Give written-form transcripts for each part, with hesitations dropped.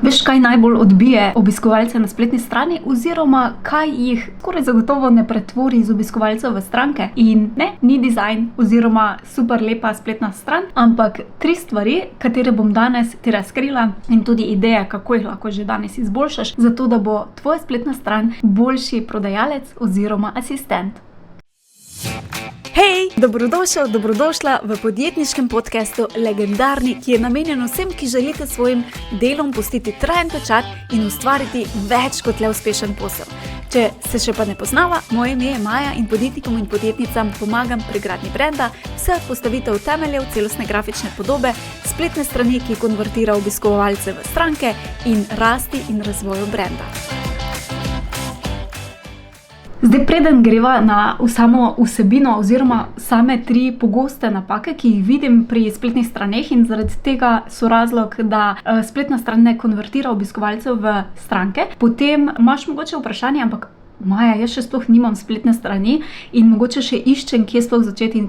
Veš, kaj najbolj odbije obiskovalce na spletni strani oziroma kaj jih skoraj zagotovo ne pretvori iz obiskovalcev v stranke? In ne, ni dizajn oziroma super lepa spletna stran, ampak 3 stvari, katere bom danes ti razkrila in tudi ideje, kako jih lahko že danes izboljšaš, zato da bo tvoja spletna stran boljši prodajalec oziroma asistent. Hej, dobrodošel, dobrodošla v podjetniškem podcastu Legendarni, ki je namenjen vsem, ki želite svojim delom pustiti trajen pečat in ustvariti več kot le uspešen posel. Če se še pa ne poznava, moje ime je Maja in podjetnikom in podjetnicam pomagam pri gradnji brenda, vse postavitev temeljev celostne grafične podobe, spletne strani, ki konvertira obiskovalce v stranke in rasti in razvoju brenda. Zdaj, preden greva na samo vsebino oziroma same 3 pogoste napake, ki jih vidim pri spletnih straneh in zaradi tega so razlog, da spletna stran ne konvertira obiskovalcev v stranke, potem imaš mogoče vprašanje, ampak Maja, jaz še sploh nimam spletne strani in mogoče še iščem, kje sploh začeti in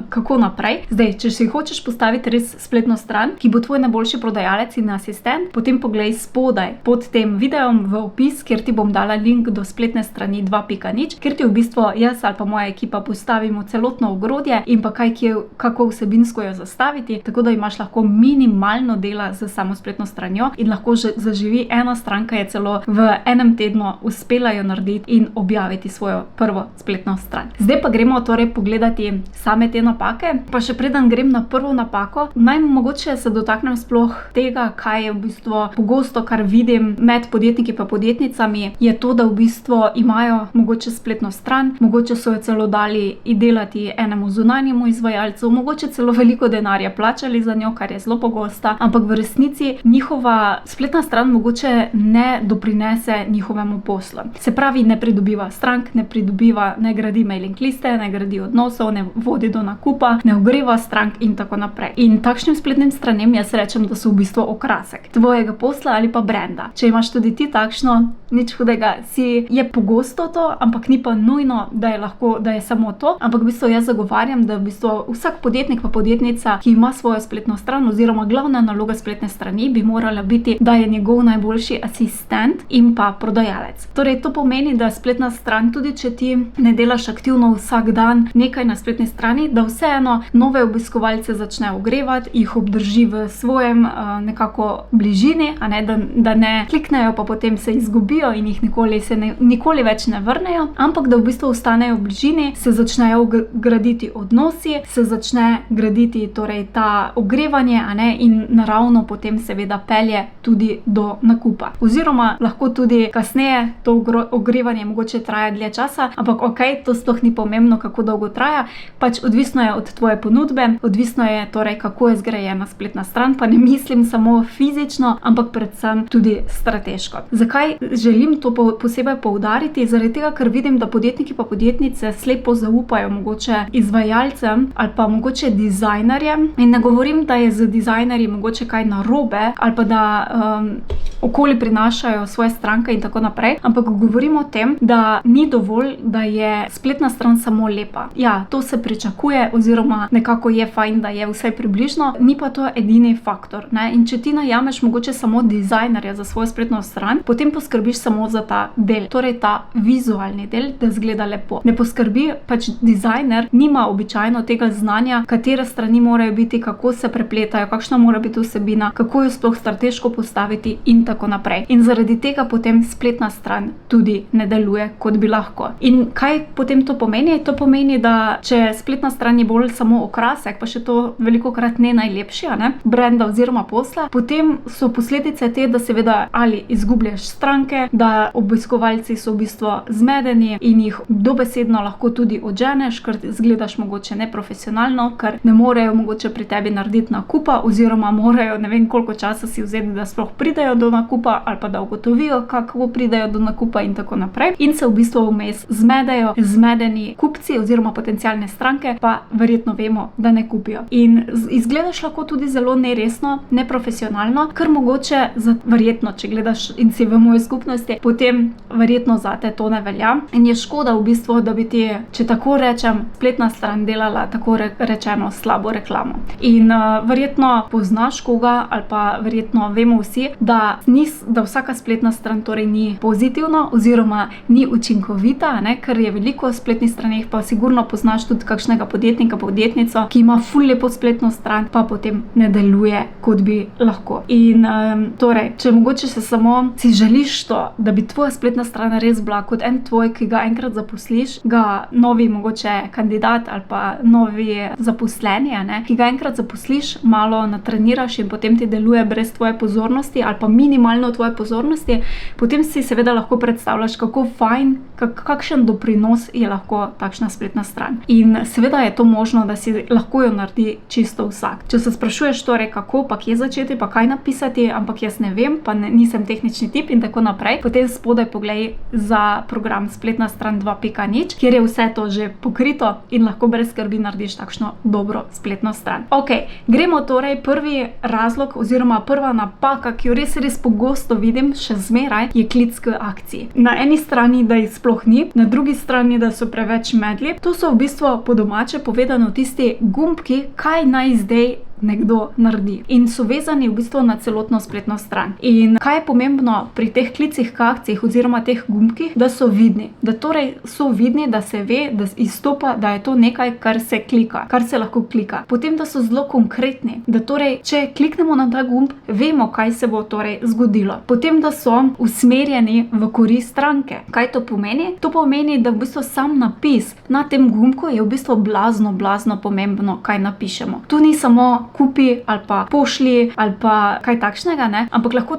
kako naprej. Zdaj, če si hočeš postaviti res spletno stran, ki bo tvoj najboljši prodajalec in asistent, potem poglej spodaj pod tem videom v opis, kjer ti bom dala link do spletne strani 2.0, kjer ti v bistvu jaz ali pa moja ekipa postavimo celotno ogrodje in pa kako vsebinsko jo zastaviti, tako da imaš lahko minimalno dela z samo spletno stranjo in lahko zaživi. Ena stranka je celo v enem tednu uspela jo narediti in objaviti svojo prvo spletno stran. Zdaj pa gremo torej pogledati same te napake. Pa še preden grem na prvo napako, naj mogoče se dotaknem sploh tega, kaj je v bistvu pogosto, kar vidim med podjetniki pa podjetnicami, je to, da v bistvu imajo mogoče spletno stran, mogoče so jo celo dali delati enemu zunanjemu izvajalcu, mogoče celo veliko denarja plačali za njo, kar je zelo pogosta, ampak v resnici njihova spletna stran mogoče ne doprinese njihovemu poslu. Se pravi, ne pridobiva strank, ne gradi mailing liste, ne gradi odnosov, ne vodi do nakupa, ne ogreva strank in tako naprej. In takšnim spletnim stranem jaz rečem, da so v bistvu okrasek tvojega posla ali pa brenda. Če imaš tudi ti takšno, nič hudega, je pogosto to, ampak ni pa nujno, da je samo to, ampak v bistvu jaz zagovarjam, da v bistvu vsak podjetnik pa podjetnica, ki ima svojo spletno stran oziroma glavna naloga spletne strani bi morala biti, da je njegov najboljši asistent in pa prodajalec. Torej, to pomeni, da spletna stran, tudi če ti ne delaš aktivno vsak dan nekaj na spletni strani, da vseeno nove obiskovalce začne ogrevati, jih obdrži v svojem nekako bližini, da ne kliknejo pa potem se izgubijo in jih nikoli več ne vrnejo, ampak da v bistvu ostanejo v bližini, se začnejo graditi odnosi, se začne graditi torej ta ogrevanje, in naravno potem seveda pelje tudi do nakupa. Oziroma lahko tudi kasneje to ogrevanje mogoče traja dlje časa, ampak to sploh ni pomembno, kako dolgo traja, pač odvisno je od tvoje ponudbe, odvisno je torej, kako je zgrajena spletna stran, pa ne mislim samo fizično, ampak predvsem tudi strateško. Zakaj želim to posebej poudariti? Zaradi tega, ker vidim, da podjetniki pa podjetnice slepo zaupajo mogoče izvajalcem ali pa mogoče dizajnerjem, in ne govorim, da je z dizajnerji mogoče kaj narobe ali pa da okoli prinašajo svoje stranke in tako naprej, ampak govorimo o tem, da ni dovolj, da je spletna stran samo lepa. Ja, to se pričakuje oziroma nekako je fajn, da je vsaj približno, ni pa to edini faktor, In če ti najameš mogoče samo dizajnerja za svojo spletno stran, potem poskrbiš samo za ta del, torej ta vizualni del, da izgleda lepo. Ne poskrbi, pač dizajner nima običajno tega znanja, katere strani morajo biti, kako se prepletajo, kakšna mora biti vsebina, kako jo sploh strateško postaviti in tako naprej. In zaradi tega potem spletna stran tudi ne deluje, kot bi lahko. In kaj potem to pomeni? To pomeni, da če spletna stran je bolj samo okrasek, pa še to velikokrat ne najlepši, brenda oziroma posla, potem so posledice te, da seveda ali izgubljaš stranke, da obiskovalci so v bistvu zmedeni in jih dobesedno lahko tudi odženeš, ker izgledaš mogoče neprofesionalno, ker ne morejo mogoče pri tebi narediti nakupa oziroma morajo ne vem koliko časa si vzeti, da sploh pridejo do nakupa ali pa da ugotovijo, kako pridejo do nakupa in tako naprej. In se v bistvu vmes zmedejo, zmedeni kupci oziroma potencialne stranke pa verjetno vemo, da ne kupijo. In izgledaš lahko tudi zelo neresno, neprofesionalno, ker mogoče verjetno, če gledaš in si v moji skupnosti, potem verjetno zate to ne velja. In je škoda v bistvu, da bi ti, če tako rečem, spletna stran delala tako rečeno slabo reklamo. In verjetno poznaš koga ali pa verjetno vemo vsi, da vsaka spletna stran torej ni pozitivna oziroma ni učinkovita, ker je veliko spletnih straneh, pa sigurno poznaš tudi kakšnega podjetnika, podjetnico, ki ima ful lepo spletno stran, pa potem ne deluje, kot bi lahko. In torej, če mogoče si želiš to, da bi tvoja spletna stran res bila kot en tvoj, ki ga enkrat zaposliš, ga novi mogoče kandidat ali pa novi zaposleni, ki ga enkrat zaposliš, malo natreniraš in potem ti deluje brez tvoje pozornosti ali pa minimalno tvoje pozornosti, potem si seveda lahko predstavljaš, kako fajn, kakšen doprinos je lahko takšna spletna stran. In seveda je to možno, da si lahko jo naredi čisto vsak. Če se sprašuješ torej, kako pa kje začeti, pa kaj napisati, ampak jaz ne vem, pa nisem tehnični tip in tako naprej, potem spodaj poglej za program Spletna stran 2.0, kjer je vse to že pokrito in lahko brez skrbi narediš takšno dobro spletno stran. Ok, gremo torej, prvi razlog oziroma prva napaka, ki jo res pogosto vidim, še zmeraj, je klic k akciji. Na eni strani, da jih sploh ni, na drugi strani, da so preveč medli. To so v bistvu po domače povedano tisti gumbki, kaj naj zdaj nekdo naredi. In so vezani v bistvu na celotno spletno stran. In kaj je pomembno pri teh klicih k akcijah oziroma teh gumbkih? Da so vidni. Da torej so vidni, da se ve, da izstopa, da je to nekaj, kar se klika, kar se lahko klika. Potem, da so zelo konkretni. Da torej, če kliknemo na ta gumb, vemo, kaj se bo torej zgodilo. Potem, da so usmerjeni v korist stranke. Kaj to pomeni? To pomeni, da v bistvu sam napis na tem gumbku je v bistvu blazno pomembno, kaj napišemo. Tu ni samo kupi ali pa pošlji ali pa kaj takšnega, ampak lahko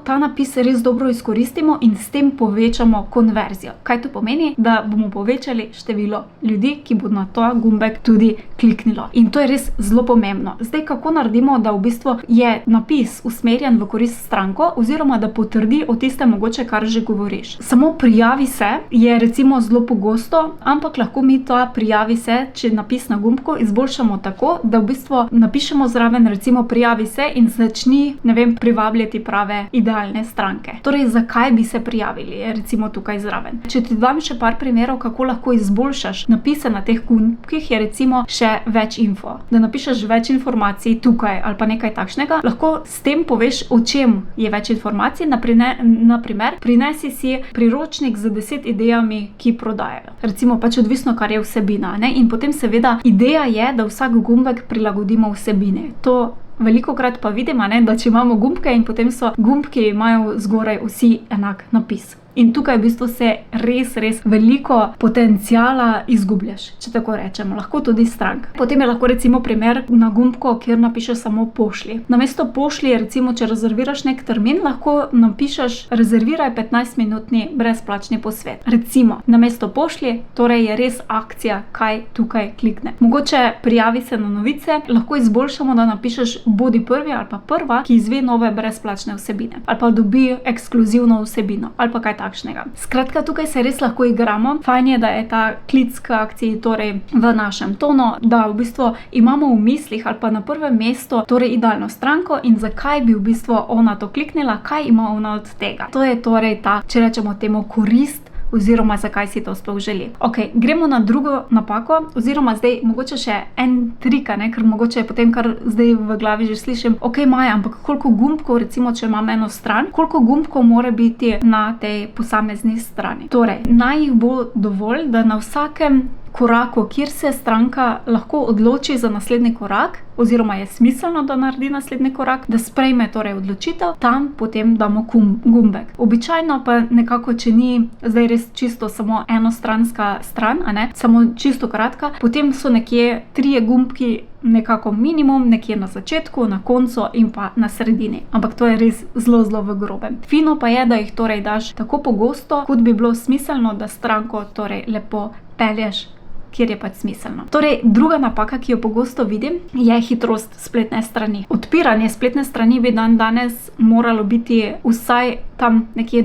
ta napis res dobro izkoristimo in s tem povečamo konverzijo. Kaj to pomeni? Da bomo povečali število ljudi, ki bodo na ta gumbek tudi kliknilo. In to je res zelo pomembno. Zdaj, kako naredimo, da v bistvu je napis usmerjen v korist stranko oziroma da potrdi o tistem mogoče, kar že govoriš. Samo prijavi se je recimo zelo pogosto, ampak lahko mi ta prijavi se, če napis na gumbku izboljšamo tako, da v bistvu napišemo zraven recimo prijavi se in začni, privabljati prave idealne stranke. Torej, zakaj bi se prijavili, je recimo tukaj zraven. Če ti dam še par primerov, kako lahko izboljšaš napise na teh gumbkih, je recimo še več info. Da napišeš več informacij tukaj ali pa nekaj takšnega, lahko s tem poveš, o čem je več informacij. Naprimer, prinesi si priročnik z 10 idejami, ki prodajajo. Recimo pač odvisno, kar je vsebina, in potem seveda ideja je, da vsak gumbek prilagodimo vsebini. To velikokrat pa vidim, da če imamo gumbke in potem so gumbki, imajo zgoraj vsi enak napis. In tukaj v bistvu se res veliko potenciala izgubljaš, če tako rečemo, lahko tudi strank. Potem je lahko recimo primer na gumbku, kjer napišeš samo pošlji. Namesto pošlji, recimo, če rezerviraš nek termin, lahko napišeš rezerviraj 15-minutni brezplačni posvet. Recimo, namesto pošlji, torej je res akcija, kaj tukaj klikne. Mogoče prijavi se na novice, lahko izboljšamo, da napišeš bodi prvi ali pa prva, ki izve nove brezplačne vsebine. Ali pa dobi ekskluzivno vsebino, ali pa kaj takšnega. Skratka, tukaj se res lahko igramo. Fajn je, da je ta klic k akciji torej v našem tonu, da v bistvu imamo v mislih ali pa na prvem mestu torej idealno stranko in zakaj bi v bistvu ona to kliknila, kaj ima ona od tega. To je torej ta, če rečemo temu, korist oziroma zakaj si to sploh želi. Ok, gremo na drugo napako oziroma zdaj mogoče še en trik, ker mogoče je potem, kar zdaj v glavi že slišim, ok, Maja, ampak koliko gumbkov, recimo, če imam eno stran, koliko gumbkov mora biti na tej posamezni strani? Torej, naj jih bo dovolj, da na vsakem koraku, kjer se stranka lahko odloči za naslednji korak, oziroma je smiselno, da naredi naslednji korak, da sprejme torej odločitev, tam potem damo gumbek. Običajno pa nekako, če ni zdaj res čisto samo enostranska stran, samo čisto kratka, potem so nekje 3 gumbki nekako minimum, nekje na začetku, na koncu in pa na sredini. Ampak to je res zelo v grobem. Fino pa je, da jih torej daš tako pogosto, kot bi bilo smiselno, da stranko torej lepo pelješ kjer je pač smiselno. Torej, druga napaka, ki jo pogosto vidim, je hitrost spletne strani. Odpiranje spletne strani bi danes moralo biti vsaj tam nekje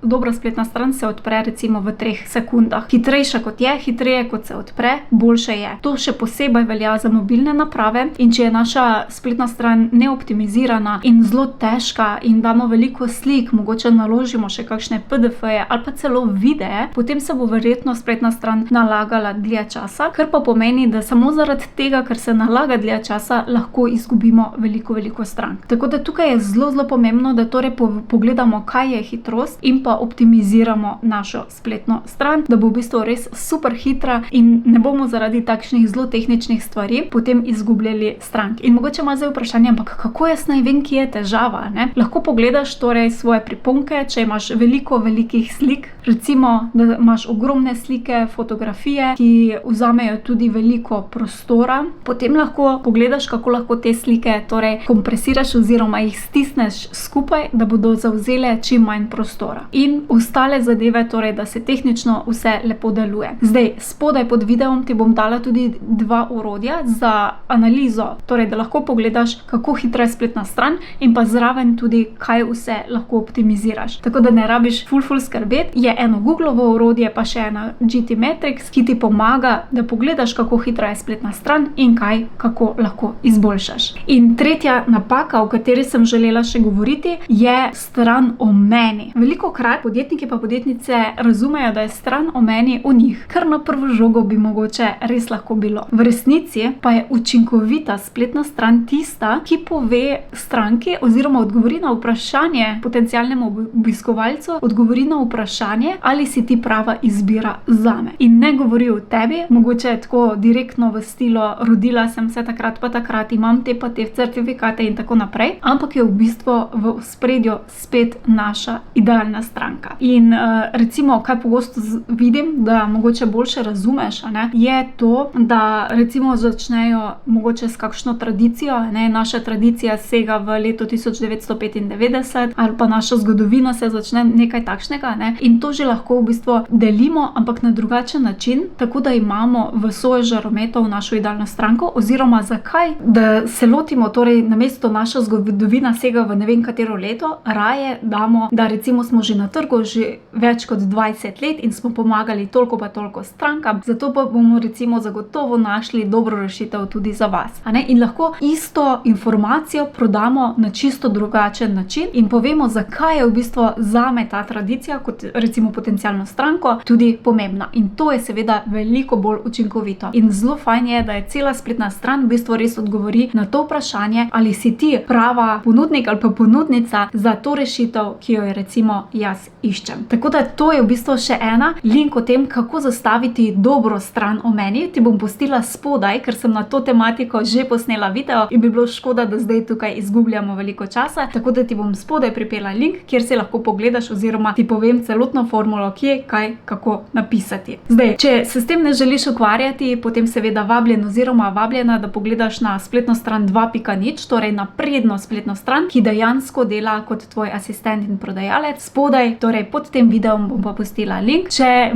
dobra spletna stran se odpre recimo v 3 sekundah. Hitrejša kot je, hitreje kot se odpre, boljše je. To še posebej velja za mobilne naprave in če je naša spletna stran neoptimizirana in zelo težka in damo veliko slik, mogoče naložimo še kakšne PDF-je ali pa celo videe, potem se bo verjetno spletna stran nalagala dlje časa, kar pa pomeni, da samo zaradi tega, ker se nalaga dlje časa, lahko izgubimo veliko strank. Tako da tukaj je zelo pomembno, da torej pogledamo, kaj je hitrost in pa optimiziramo našo spletno stran, da bo v bistvu res super hitra in ne bomo zaradi takšnih zelo tehničnih stvari potem izgubljali strank. In mogoče ima zdaj vprašanje, ampak kako jaz naj vem, kje je težava, ne? Lahko pogledaš torej svoje priponke, če imaš velikih slik, recimo, da imaš ogromne slike, fotografije, ki vzamejo tudi veliko prostora, potem lahko pogledaš, kako lahko te slike torej kompresiraš oziroma jih stisneš skupaj, da bodo zavzele čim manj prostora. In ostale zadeve, torej, da se tehnično vse lepo deluje. Zdaj, spodaj pod videom ti bom dala tudi 2 orodja za analizo, torej, da lahko pogledaš, kako hitra je spletna stran in pa zraven tudi, kaj vse lahko optimiziraš. Tako da ne rabiš ful skrbeti. Je eno Googlovo orodje, pa še ena GTmetrix, ki ti pomaga, da pogledaš, kako hitra je spletna stran in kako lahko izboljšaš. In tretja napaka, o kateri sem želela še govoriti, je stran o meni. Velikokrat podjetniki pa podjetnice razumejo, da je stran o meni o njih, kar na prvo žogo bi mogoče res lahko bilo. V resnici pa je učinkovita spletna stran tista, ki pove stranki oziroma odgovori na vprašanje potencialnemu obiskovalcu, odgovori na vprašanje, ali si ti prava izbira zame. In ne govori o tebi, mogoče tako direktno v stilu rodila sem se takrat pa takrat, imam te pa te certifikate in tako naprej, ampak je v bistvu v ospredju spet naša idealna stranka. In recimo, kaj pogosto vidim, da mogoče boljše razumeš, ne, je to, da recimo začnejo mogoče s kakšno tradicijo, ne, naša tradicija sega v leto 1995 ali pa naša zgodovina se začne nekaj takšnega, ne, in to že lahko v bistvu delimo, ampak na drugačen način, tako da imamo v svoje žarometov našo idealno stranko, oziroma zakaj, da se lotimo, torej namesto naša zgodovina sega v ne vem katero leto, raje damo, da recimo smo že na trgu že več kot 20 let in smo pomagali toliko pa toliko strankam, zato pa bomo recimo zagotovo našli dobro rešitev tudi za vas. A ne? In lahko isto informacijo prodamo na čisto drugačen način in povemo, zakaj je v bistvu zame ta tradicija kot recimo potencialno stranko tudi pomembna. In to je seveda veliko bolj učinkovito. In zelo fajn je, da je cela spletna stran v bistvu res odgovori na to vprašanje, ali si ti prava ponudnik ali pa ponudnica za to rešitev, ki jo je recimo jaz iščem. Tako da to je v bistvu še ena link o tem, kako zastaviti dobro stran o meni. Ti bom pustila spodaj, ker sem na to tematiko že posnela video in bi bilo škoda, da zdaj tukaj izgubljamo veliko časa. Tako da ti bom spodaj pripela link, kjer si lahko pogledaš oziroma ti povem celotno formulo, kje, kaj, kako napisati. Zdaj, če se s tem ne želiš ukvarjati, potem seveda vabljen oziroma vabljena, da pogledaš na spletno stran 2.0, torej napredno spletno stran, ki dejansko dela kot tvoj asistent in prodajalec. Spodaj, torej pod tem videom bom pa pustila link. Če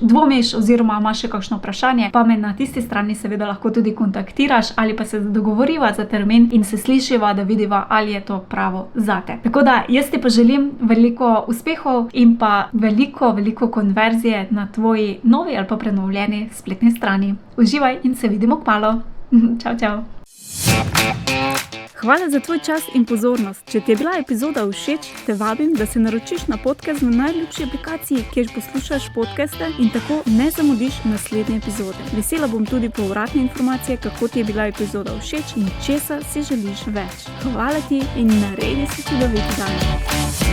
dvomiš oziroma imaš še kakšno vprašanje, pa me na tisti strani seveda lahko tudi kontaktiraš ali pa se dogovoriva za termin in se slišiva, da vidiva, ali je to pravo zate. Tako da jaz ti pa želim veliko uspehov in pa veliko konverzije na tvoji novi ali pa prenovljeni spletni strani. Uživaj in se vidimo kmalu. Čau. Hvala za tvoj čas in pozornost. Če ti je bila epizoda všeč, te vabim, da se naročiš na podcast na najljubši aplikaciji, kjer poslušaš podcaste in tako ne zamudiš naslednje epizode. Vesela bom tudi povratne informacije, kako ti je bila epizoda všeč in česa si želiš več. Hvala ti in naredi si čudovit dan.